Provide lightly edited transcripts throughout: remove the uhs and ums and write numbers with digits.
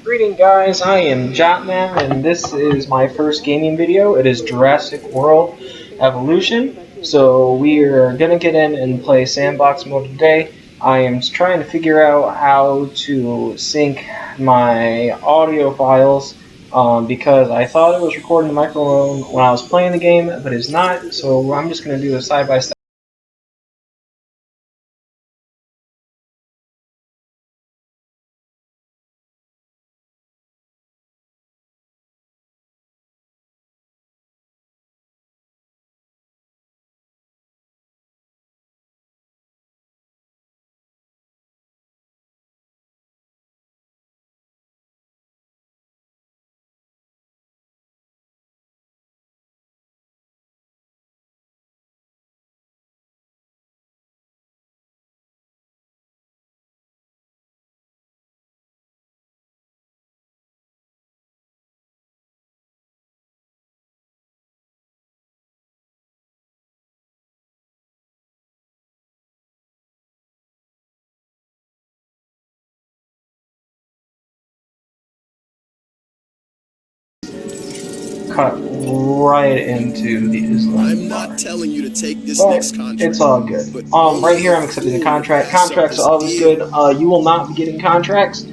Greeting guys, I am Jotman and this is my first gaming video. It is Jurassic World Evolution. So we are going to get in and play sandbox mode today. I am trying to figure out how to sync my audio files because I thought it was recording the microphone when I was playing the game, but it's not. So I'm just going to do a side-by-side. Cut right into the Islam. I'm not telling you to take this but next contract. It's all good. Right here I'm accepting the contract. Contracts are always good. You will not be getting contracts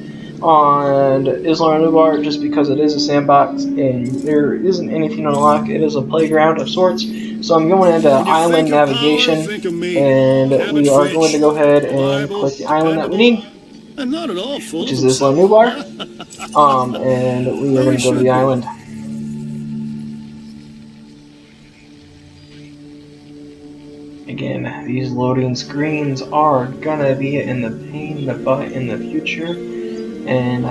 on Islam Nubar just because it is a sandbox and there isn't anything to unlock. It is a playground of sorts. So I'm going into island navigation and we are going to go ahead and click the island that we need, which is Islam Nubar. And we are going to go to the island. Again, these loading screens are gonna be in the pain in the butt in the future, and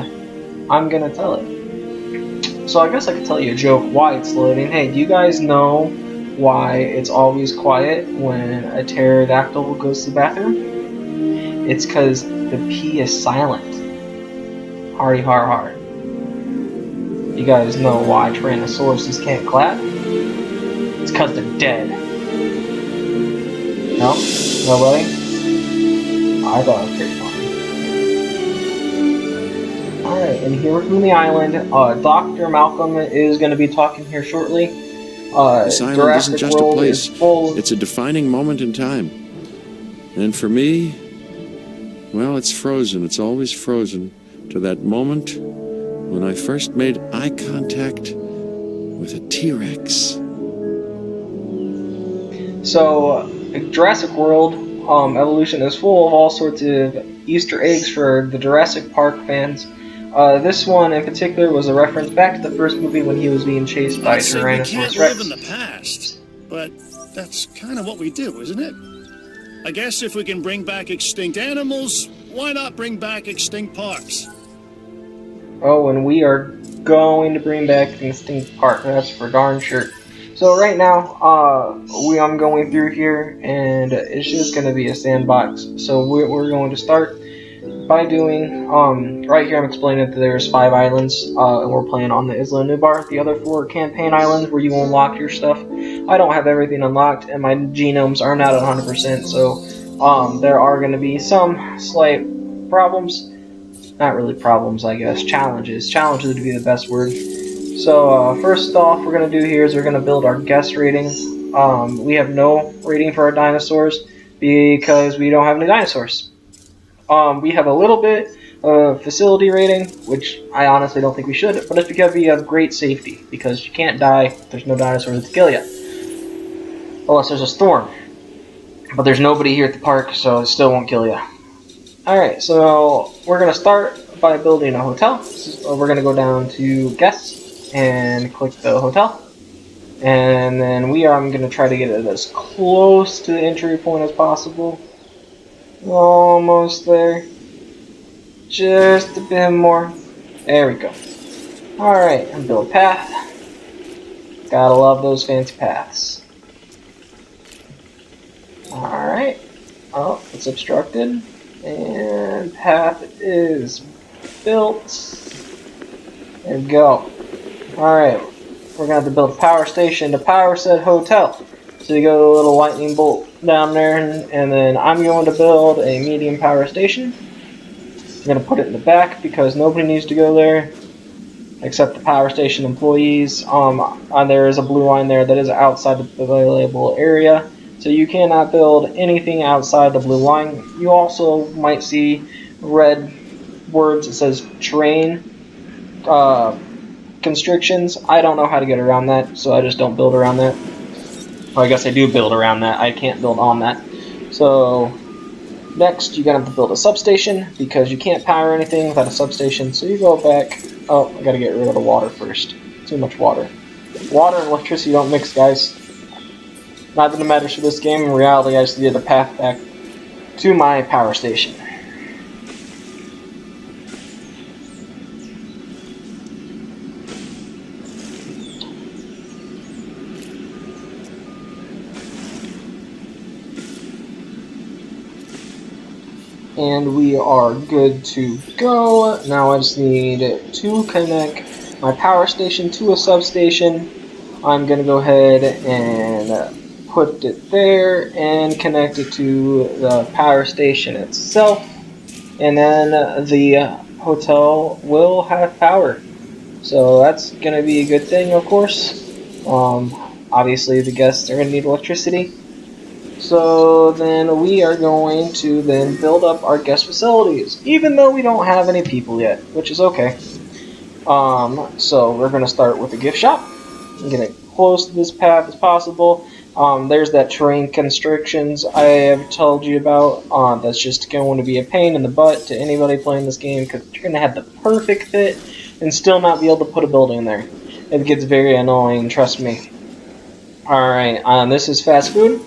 I'm gonna tell it. So I guess I could tell you a joke why it's loading. Hey, do you guys know why it's always quiet when a pterodactyl goes to the bathroom? It's because the P is silent. Hardy har har. You guys know why Tyrannosauruses can't clap? It's because they're dead. No? Nobody? I thought it was pretty funny. Alright, and here from the island, Dr. Malcolm is going to be talking here shortly. This island Jurassic isn't just World a place, is full. it's a defining moment in time. And for me, well, it's frozen. It's always frozen to that moment when I first made eye contact with a T-Rex. So, Jurassic World Evolution is full of all sorts of Easter eggs for the Jurassic Park fans. This one in particular was a reference back to the first movie when he was being chased by Tyrannosaurus Rex. Live in the past, but that's kind of what we do, isn't it? I guess if we can bring back extinct animals, why not bring back extinct parks? Oh, and we are going to bring back the extinct park. That's for darn sure. So right now, I'm going through here, and it's just going to be a sandbox. So we're going to start by doing, right here I'm explaining that there's 5 islands, and we're playing on the Isla Nubar. The other 4 are campaign islands where you unlock your stuff. I don't have everything unlocked, and my genomes are not at 100%, so there are going to be some slight problems. Not really problems, I guess. Challenges. Challenges would be the best word. So first off, we're going to do here is we're going to build our guest rating. We have no rating for our dinosaurs because we don't have any dinosaurs. We have a little bit of facility rating, which I honestly don't think we should, but it's because we have great safety, because you can't die if there's no dinosaurs to kill you. Unless there's a storm. But there's nobody here at the park, so it still won't kill you. Alright, so we're going to start by building a hotel. So we're going to go down to guests and click the hotel, and then I'm going to try to get it as close to the entry point as possible. Almost there, just a bit more. There we go. Alright, and build path. Gotta love those fancy paths. Alright, oh, it's obstructed, and path is built. There we go. Alright, we're going to have to build a power station to power said hotel. So you go a little lightning bolt down there, and then I'm going to build a medium power station. I'm going to put it in the back because nobody needs to go there except the power station employees. And there is a blue line there that is outside the available area, so you cannot build anything outside the blue line. You also might see red words that says terrain constrictions. I don't know how to get around that, so I just don't build around that. Well, I guess I do build around that. I can't build on that. So next, you're gonna have to build a substation because you can't power anything without a substation. So you go back. Oh, I gotta get rid of the water first. Too much water. Water and electricity don't mix, guys. Not that it matters for this game. In reality, I just needed a path back to my power station. And we are good to go. Now I just need to connect my power station to a substation. I'm going to go ahead and put it there and connect it to the power station itself. And then the hotel will have power. So that's going to be a good thing, of course. Obviously, the guests are going to need electricity. So then we are going to then build up our guest facilities, even though we don't have any people yet, which is okay. So we're going to start with the gift shop. I'm going to close to this path as possible. There's that terrain constrictions I have told you about. That's just going to be a pain in the butt to anybody playing this game because you're going to have the perfect fit and still not be able to put a building there. It gets very annoying, trust me. Alright, this is fast food.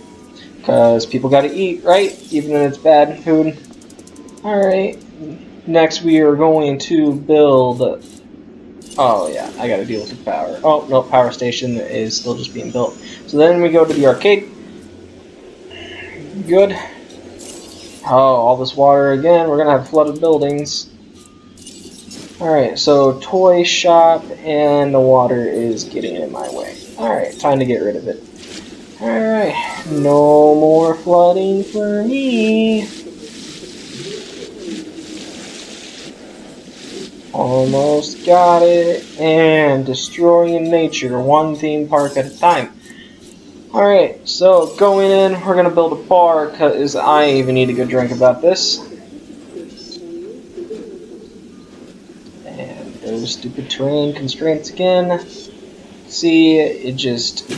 Because people gotta eat, right? Even if it's bad food. Alright. Next we are going to build... Oh yeah, I gotta deal with the power. Oh, no, power station is still just being built. So then we go to the arcade. Good. Oh, all this water again. We're gonna have flooded buildings. Alright, so toy shop and the water is getting in my way. Alright, time to get rid of it. Alright, no more flooding for me. Almost got it. And destroying nature, one theme park at a time. Alright, so going in, we're going to build a bar because I even need a good drink about this. And those stupid terrain constraints again. See, it just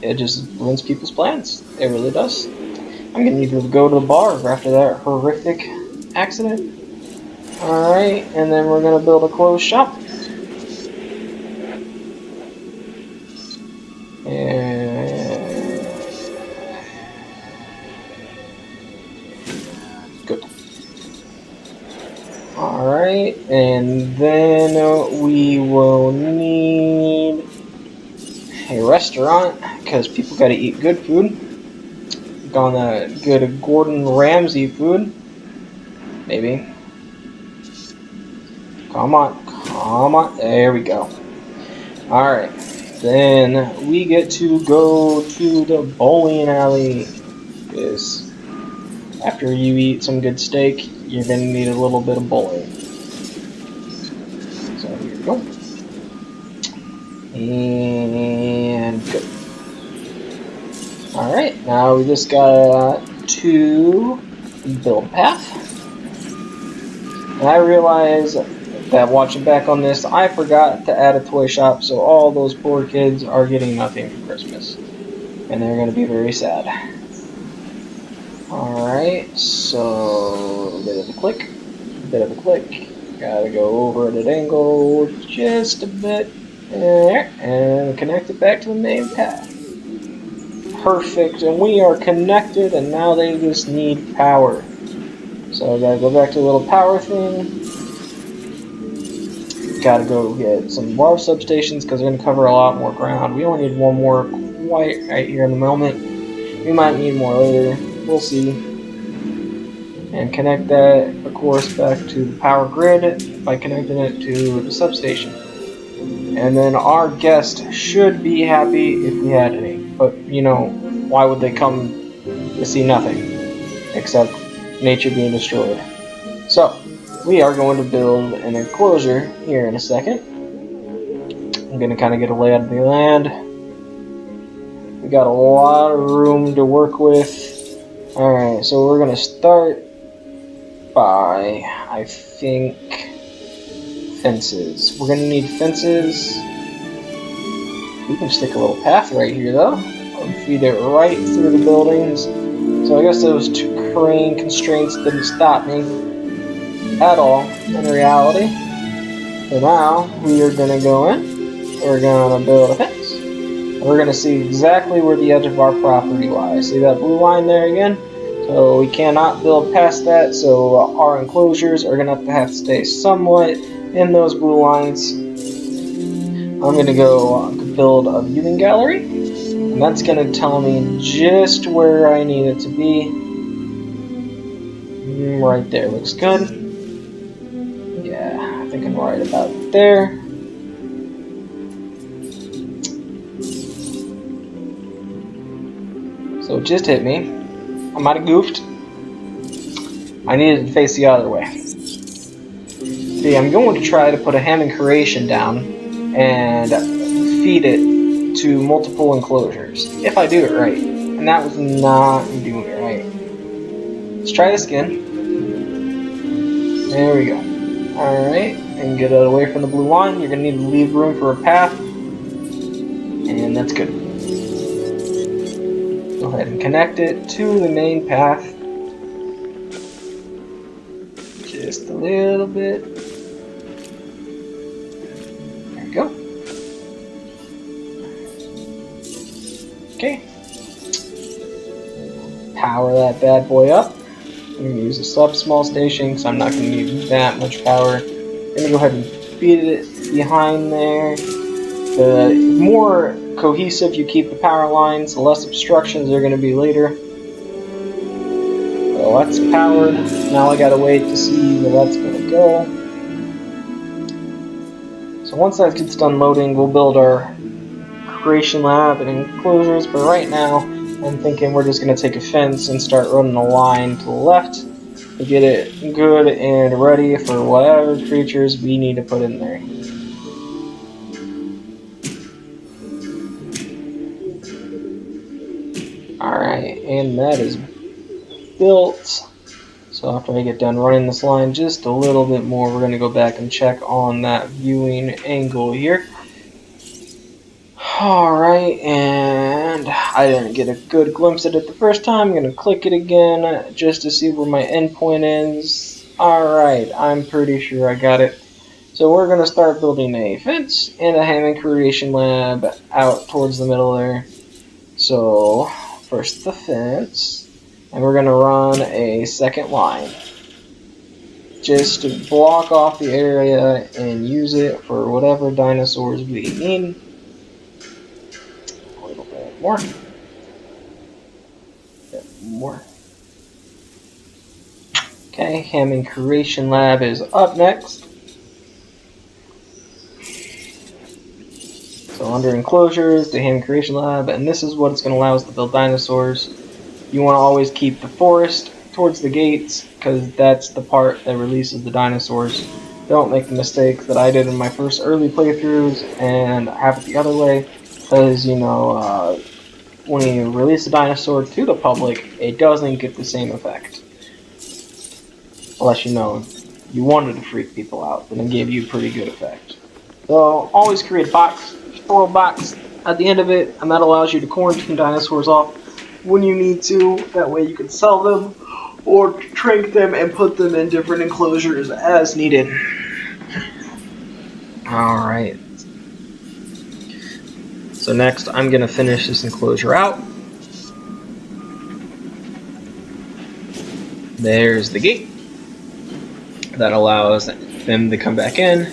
ruins people's plans. It really does. I'm gonna need to go to the bar after that horrific accident. Alright, and then we're gonna build a closed shop. And good. Alright, and then we will need a restaurant because people gotta eat good food. Gonna good Gordon Ramsay food. Maybe. Come on. There we go. Alright. Then we get to go to the bowling alley. Because after you eat some good steak, you're gonna need a little bit of bowling. So here we go. And good. Alright, now we just got to build path. And I realize that watching back on this, I forgot to add a toy shop, so all those poor kids are getting nothing for Christmas. And they're going to be very sad. Alright, so a bit of a click. Gotta go over at an angle just a bit. There, and connect it back to the main path. Perfect, and we are connected, and now they just need power. So I gotta go back to the little power thing. Gotta go get some large substations because they're gonna cover a lot more ground. We only need one more quite right here in the moment. We might need more later. We'll see. And connect that, of course, back to the power grid by connecting it to the substation. And then our guest should be happy if we had any. But, you know, why would they come to see nothing except nature being destroyed? So, we are going to build an enclosure here in a second. I'm going to kind of get a lay of the land. We got a lot of room to work with. Alright, so we're going to start by, I think, fences. We're going to need fences. We can stick a little path right here, though. And feed it right through the buildings. So I guess those two crane constraints didn't stop me at all, in reality. So now, we are going to go in. We're going to build a fence. And we're going to see exactly where the edge of our property lies. See that blue line there again? So we cannot build past that, so our enclosures are going to have to stay somewhat in those blue lines. I'm going to go build a viewing gallery, and that's going to tell me just where I need it to be. Right there, looks good. Yeah, I think I'm right about there. So it just hit me. I might have goofed. I needed to face the other way. See, I'm going to try to put a Hammond creation down and feed it to multiple enclosures, if I do it right. And that was not doing it right. Let's try this again. There we go. Alright, and get it away from the blue line. You're going to need to leave room for a path. And that's good. Go ahead and connect it to the main path. Just a little bit. There we go. Okay. Power that bad boy up. I'm going to use a sub-small station because I'm not going to need that much power. I'm going to go ahead and feed it behind there. The more cohesive you keep the power lines, the less obstructions there are going to be later. So that's powered. Now I got to wait to see where that's going to go. So once that gets done loading, we'll build our creation lab and enclosures. But right now, I'm thinking we're just going to take a fence and start running a line to the left to get it good and ready for whatever creatures we need to put in there. Alright, and that is built. So after I get done running this line just a little bit more, we're going to go back and check on that viewing angle here. Alright, and I didn't get a good glimpse at it the first time. I'm going to click it again just to see where my endpoint is. Alright, I'm pretty sure I got it. So we're going to start building a fence and a Hammond creation lab out towards the middle there. So first the fence, and we're going to run a second line. Just to block off the area and use it for whatever dinosaurs we need. A little bit more. More. Okay, Hammond Creation Lab is up next. So under enclosures, the Hammond Creation Lab, and this is what it's going to allow us to build dinosaurs. You want to always keep the forest towards the gates, because that's the part that releases the dinosaurs. Don't make the mistakes that I did in my first early playthroughs and have it the other way, because, you know, when you release a dinosaur to the public, it doesn't get the same effect. Unless, you know, you wanted to freak people out, then it gave you a pretty good effect. So, always create a box, throw a box at the end of it, and that allows you to quarantine dinosaurs off when you need to. That way you can sell them, or trank them and put them in different enclosures as needed. Alright. So next, I'm going to finish this enclosure out. There's the gate. That allows them to come back in.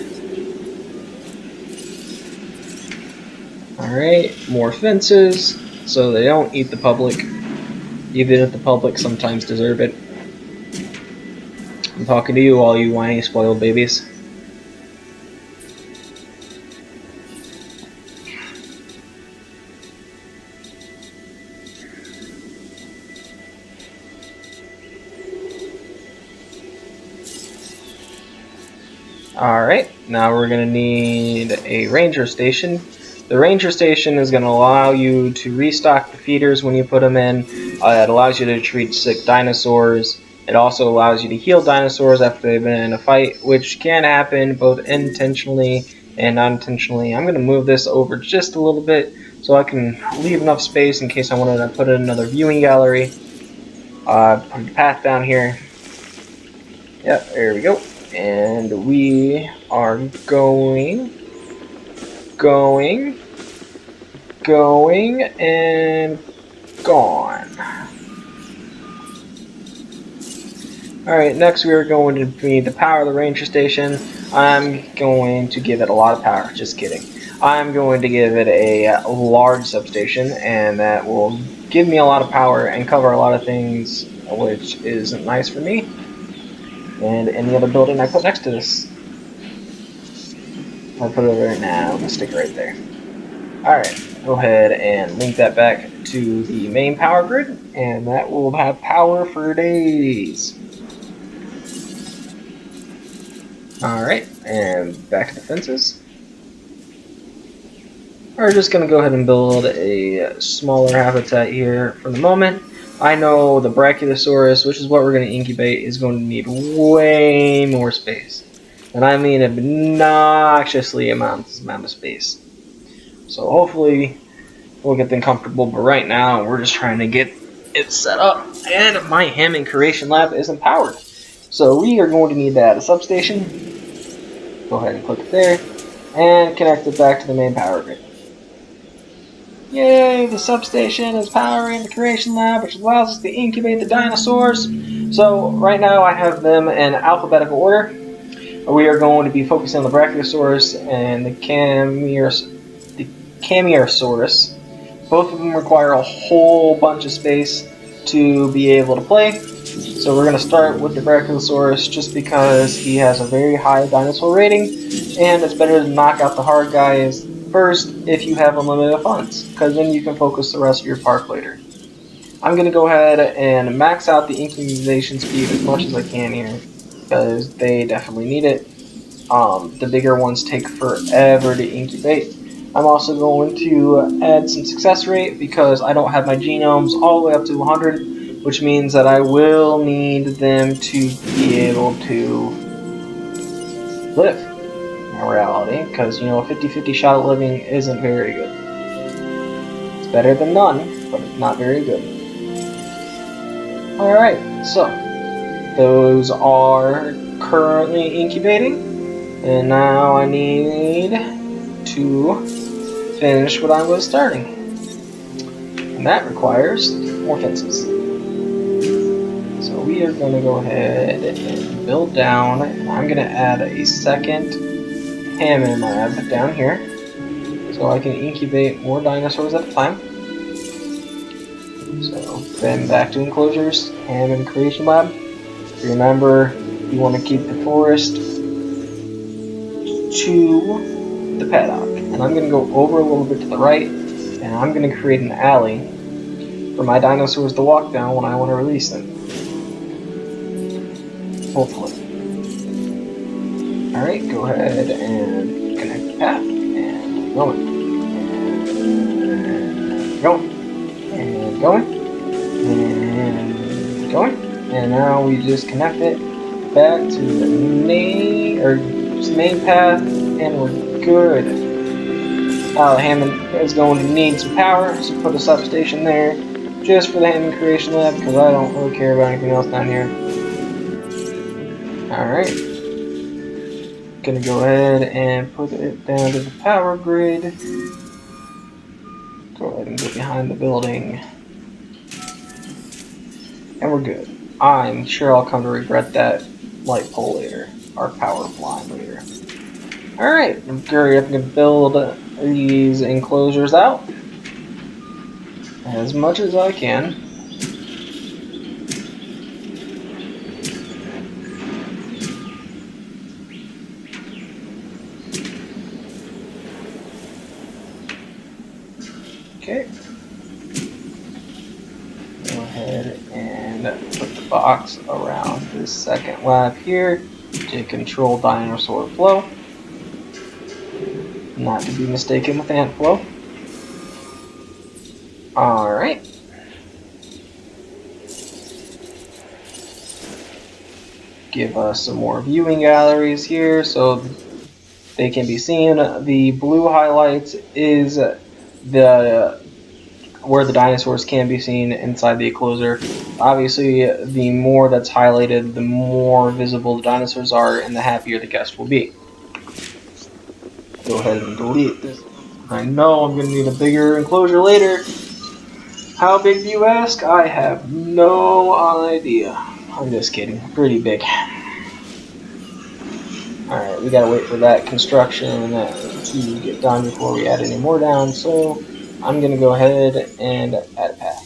Alright, more fences, so they don't eat the public, even if the public sometimes deserve it. I'm talking to you, all you whiny, spoiled babies. Alright, now we're going to need a ranger station. The ranger station is going to allow you to restock the feeders when you put them in. It allows you to treat sick dinosaurs. It also allows you to heal dinosaurs after they've been in a fight, which can happen both intentionally and unintentionally. I'm going to move this over just a little bit so I can leave enough space in case I wanted to put in another viewing gallery. Put the path down here. Yep, there we go. And we are going, and gone. Alright, next we are going to need to power the ranger station. I'm going to give it a lot of power, just kidding. I'm going to give it a large substation, and that will give me a lot of power and cover a lot of things, which is nice for me. And any other building I put next to this. I'll put it over there now. I'm going to stick it right there. Alright, go ahead and link that back to the main power grid, and that will have power for days. Alright, and back to the fences. We're just going to go ahead and build a smaller habitat here for the moment. I know the brachiosaurus, which is what we're going to incubate, is going to need way more space. And I mean obnoxiously amount of space. So hopefully we'll get them comfortable, but right now we're just trying to get it set up, and my Hammond Creation Lab isn't powered. So we are going to need to add a substation. Go ahead and click it there, and connect it back to the main power grid. Yay, the substation is powering the Creation Lab, which allows us to incubate the dinosaurs. So right now I have them in alphabetical order. We are going to be focusing on the brachiosaurus and the Camiosaurus. Both of them require a whole bunch of space to be able to play. So we're going to start with the brachiosaurus just because he has a very high dinosaur rating, and it's better to knock out the hard guys first if you have unlimited funds, because then you can focus the rest of your park later. I'm going to go ahead and max out the incubation speed as much as I can here, because they definitely need it. The bigger ones take forever to incubate. I'm also going to add some success rate because I don't have my genomes all the way up to 100, which means that I will need them to be able to live in reality, because you know, a 50-50 shot at living isn't very good. It's better than none, but it's not very good. Alright, so those are currently incubating, and now I need to finish what I was starting, and that requires more fences. So we are going to go ahead and build down, and I'm going to add a second Hammond lab down here so I can incubate more dinosaurs at a time. So then back to enclosures, Hammond Creation Lab. Remember, you want to keep the forest to the paddock. And I'm going to go over a little bit to the right, and I'm going to create an alley for my dinosaurs to walk down when I want to release them. Hopefully. Alright, go ahead and connect the path, and going. And going. And going. And going. And now we just connect it back to the main path, and we're good. Hammond is going to need some power, so put a substation there just for the Hammond Creation Lab, because I don't really care about anything else down here. Alright. Gonna go ahead and put it down to the power grid. Go ahead and go behind the building. And we're good. I'm sure I'll come to regret that light pole later, or power line later. Alright, I'm going to build these enclosures out as much as I can. Okay. Go ahead and put the box around this second lab here. to control dinosaur flow, not to be mistaken with ant flow. Alright. Give us some more viewing galleries here so they can be seen. The blue highlights is where the dinosaurs can be seen inside the enclosure. Obviously, the more that's highlighted, the more visible the dinosaurs are, and the happier the guest will be. Go ahead and delete this. I know I'm going to need a bigger enclosure later. How big do you ask? I have no idea. I'm just kidding. Pretty big. Alright, we gotta wait for that construction to get done before we add any more down, so I'm gonna go ahead and add a path.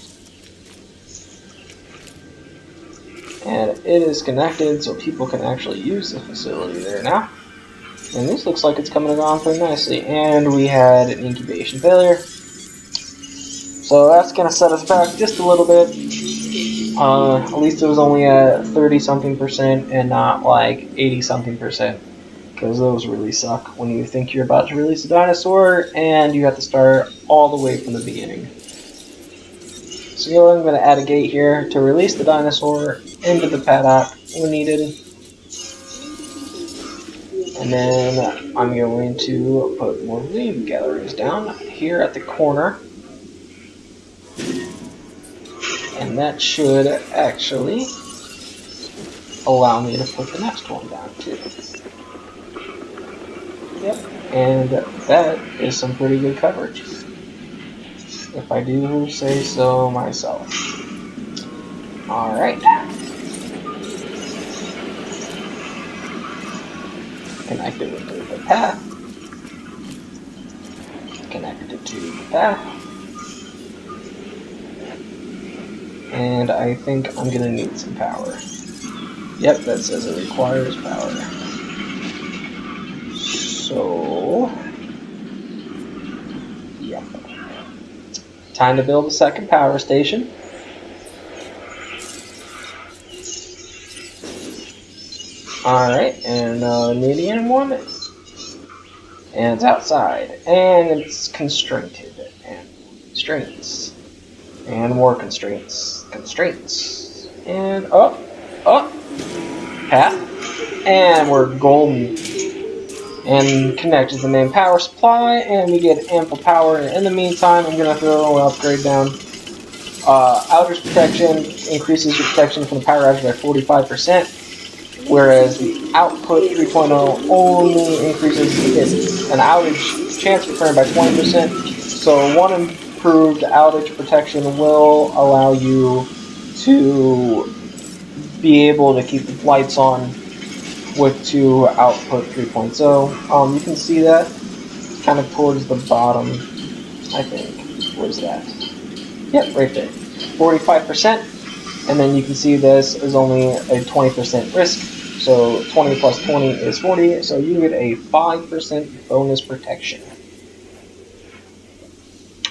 And it is connected so people can actually use the facility there now. And this looks like it's coming along pretty nicely. And we had an incubation failure. So that's gonna set us back just a little bit. At least it was only at 30-something% and not like 80-something%. Because those really suck when you think you're about to release a dinosaur and you have to start all the way from the beginning. So I'm going to add a gate here to release the dinosaur into the paddock when needed. And then I'm going to put more viewing galleries down here at the corner. And that should actually allow me to put the next one down too. Yep, and that is some pretty good coverage, if I do say so myself. Alright. Connected it to the path. Connected to the path. And I think I'm gonna need some power. Yep, that says it requires power. So, yep. Time to build a second power station. Alright, and medium one. And it's outside. And it's constrainted. And constraints. And more constraints. Constraints. And up. Up. Path. And we're golden. And connected to the main power supply, and we get ample power. In the meantime, I'm going to throw an upgrade down. Outage protection increases your protection from the power outage by 45%, whereas the output 3.0 only increases an outage chance return by 20%. So one improved outage protection will allow you to be able to keep the lights on with 2 output 3.0. You can see that kind of towards the bottom, I think. Where's that? Yep, right there. 45%, and then you can see this is only a 20% risk, so 20 plus 20 is 40, so you get a 5% bonus protection.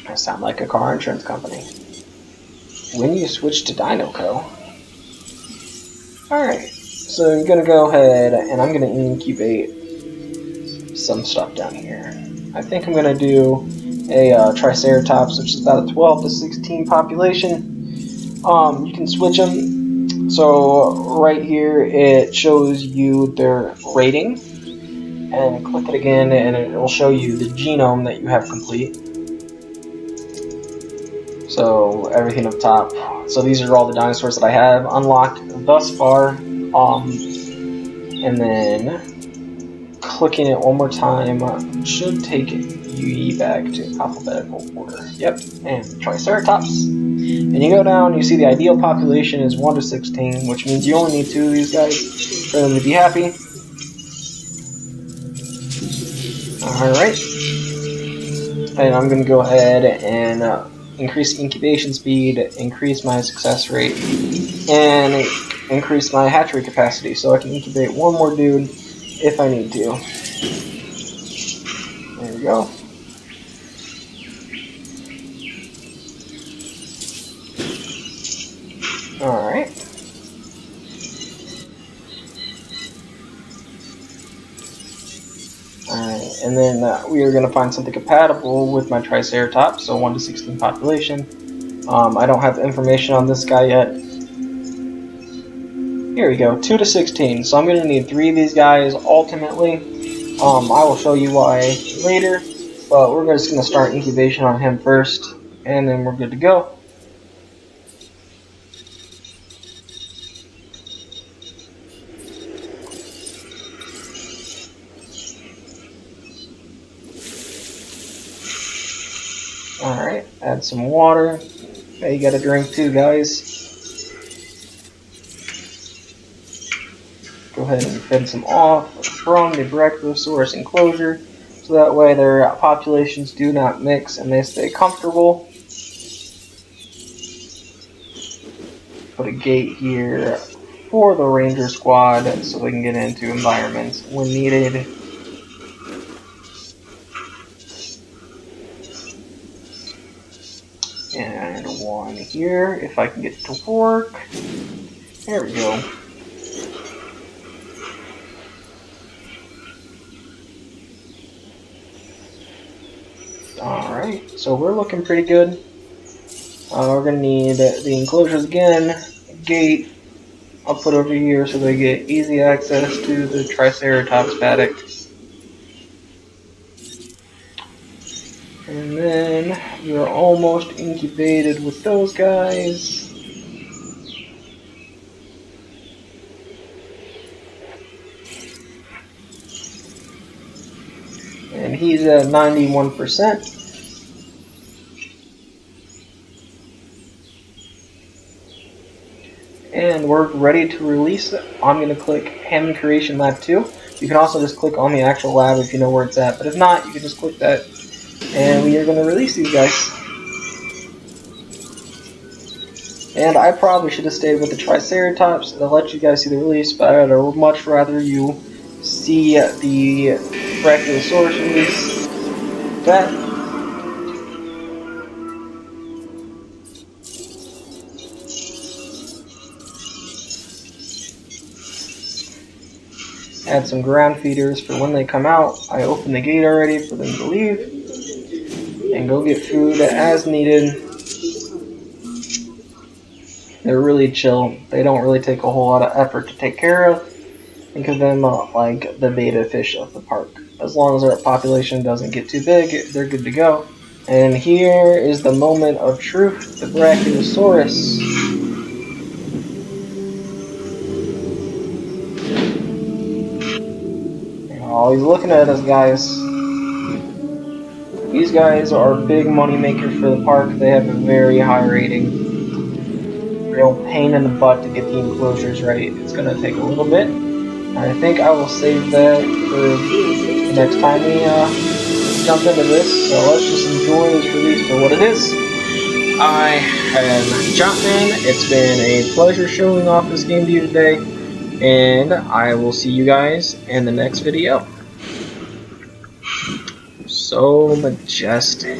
I sound like a car insurance company. When you switch to DinoCo. Alright. So I'm going to go ahead and I'm going to incubate some stuff down here. I think I'm going to do a Triceratops, which is about a 12 to 16 population. You can switch them. So right here it shows you their rating. And click it again and it will show you the genome that you have complete. So everything up top. So these are all the dinosaurs that I have unlocked thus far. And then clicking it one more time should take you back to alphabetical order. Yep, and Triceratops. And you go down, you see the ideal population is 1 to 16, which means you only need 2 of these guys for them to be happy. Alright. And I'm going to go ahead and increase incubation speed, increase my success rate, and increase my hatchery capacity so I can incubate one more dude if I need to. There we go. Alright. Alright, and then we are going to find something compatible with my Triceratops, so 1 to 16 population. I don't have information on this guy yet. Here we go, 2 to 16, so I'm going to need 3 of these guys ultimately. I will show you why later, but we're just going to start incubation on him first, and then we're good to go. Alright, add some water. Okay, you gotta drink too, guys. Go ahead and fend some off from the brachiosaurus enclosure, so that way their populations do not mix and they stay comfortable. Put a gate here for the ranger squad so they can get into environments when needed. And one here, if I can get it to work. There we go. Alright, so we're looking pretty good. We're going to need the enclosures again, gate. I'll put over here so they get easy access to the Triceratops paddock. And then we're almost incubated with those guys. And he's at 91%. And we're ready to release it. I'm going to click Hammond Creation Lab 2. You can also just click on the actual lab if you know where it's at. But if not, you can just click that. And we are going to release these guys. And I probably should have stayed with the Triceratops to let you guys see the release, but I would much rather you see the brachiosaurus release. That. Add some ground feeders for when they come out. I opened the gate already for them to leave. And go get food as needed. They're really chill. They don't really take a whole lot of effort to take care of. Think of them like the beta fish of the park. As long as their population doesn't get too big, they're good to go. And here is the moment of truth, the brachiosaurus. Oh, he's looking at us, guys. These guys are big money makers for the park. They have a very high rating. Real pain in the butt to get the enclosures right. It's going to take a little bit. I think I will save that for the next time we jump into this. So let's just enjoy this release for what it is. I am Jumpman. It's been a pleasure showing off this game to you today. And I will see you guys in the next video. So majestic.